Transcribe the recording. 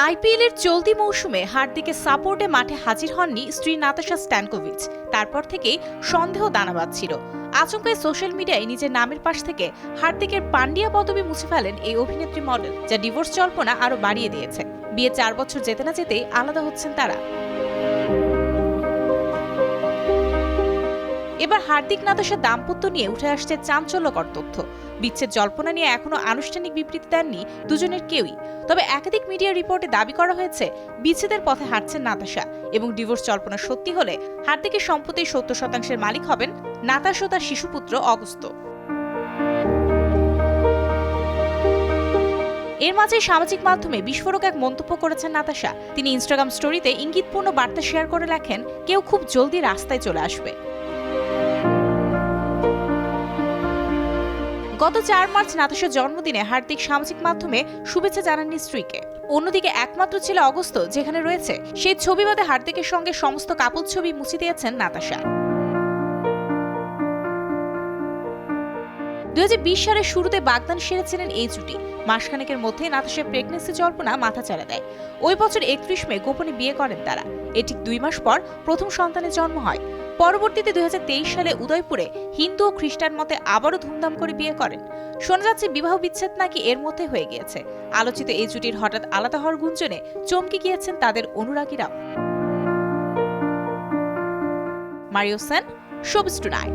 আইপিএলের চলতি মৌসুমে হার্দিকের সাপোর্টে মাঠে হাজির হননি স্ত্রী নাতাশা স্ট্যানকোভিচ। তারপর থেকেই সন্দেহ দানা বাঁধছিল। আচমকাই সোশ্যাল মিডিয়ায় নিজের নামের পাশ থেকে হার্দিকের পান্ডিয়া পদবি মুছে ফেলেন এই অভিনেত্রী মডেল, যা ডিভোর্স জল্পনা আরও বাড়িয়ে দিয়েছে। বিয়ে 4 বছর যেতে না যেতেই আলাদা হচ্ছেন তারা। এবার হার্দিক নাতাশা দাম্পত্য নিয়ে উঠে আসছে চাঞ্চল্যকর তথ্য। বিচ্ছেদ জল্পনা নিয়ে এখনো আনুষ্ঠানিক বিবৃতি দেননি দুজনের কেউই। তবে একাধিক মিডিয়া রিপোর্টে দাবি করা হয়েছে বিচ্ছেদের পথে হাঁটছেন নাতাশা, এবং ডিভোর্স জল্পনা সত্যি হলে হার্দিকের সম্পত্তির 70% মালিক হবেন নাতাশা ও তার শিশুপুত্র অগস্ত। এর মাঝে সামাজিক মাধ্যমে বিস্ফোরক এক মন্তব্য করেছেন নাতাশা। তিনি ইনস্টাগ্রাম স্টোরিতে ইঙ্গিতপূর্ণ বার্তা শেয়ার করে লেখেন, কেউ খুব জলদি রাস্তায় চলে আসবে। গত 4 মার্চ নাতাশার জন্মদিনে হার্দিক সামাজিক মাধ্যমে শুভেচ্ছা জানাননি স্ত্রীকে। অন্যদিকে একমাত্র ছেলে অগস্ত যেখানে রয়েছে, সেই ছবি বাদে হার্দিকের সঙ্গে সমস্ত কাপল ছবি মুছে দিয়েছেন নাতাশা। 2020 সালের শুরুতে বাগদান সেরেছিলেন এই জুটি। মাসখানেকের মধ্যে নাতাশার প্রেগন্যান্সি জল্পনা মাথাচাড়া দেয়। ওই বছর 31 মে গোপনে বিয়ে করেন তারা। এর ঠিক 2 মাস পর প্রথম সন্তানের জন্ম হয়। পরবর্তীতে 2023 সালে উদয়পুরে হিন্দু ও খ্রিস্টান মতে আবারও ধুমধাম করে বিয়ে করেন। শোনা যাচ্ছে বিবাহ বিচ্ছেদ নাকি এর মধ্যে হয়ে গিয়েছে। আলোচিত এই জুটির হঠাৎ আলাদা হওয়ার গুঞ্জনে চমকে গিয়েছেন তাদের অনুরাগীরাও। Mario Sen, showbiz tonight.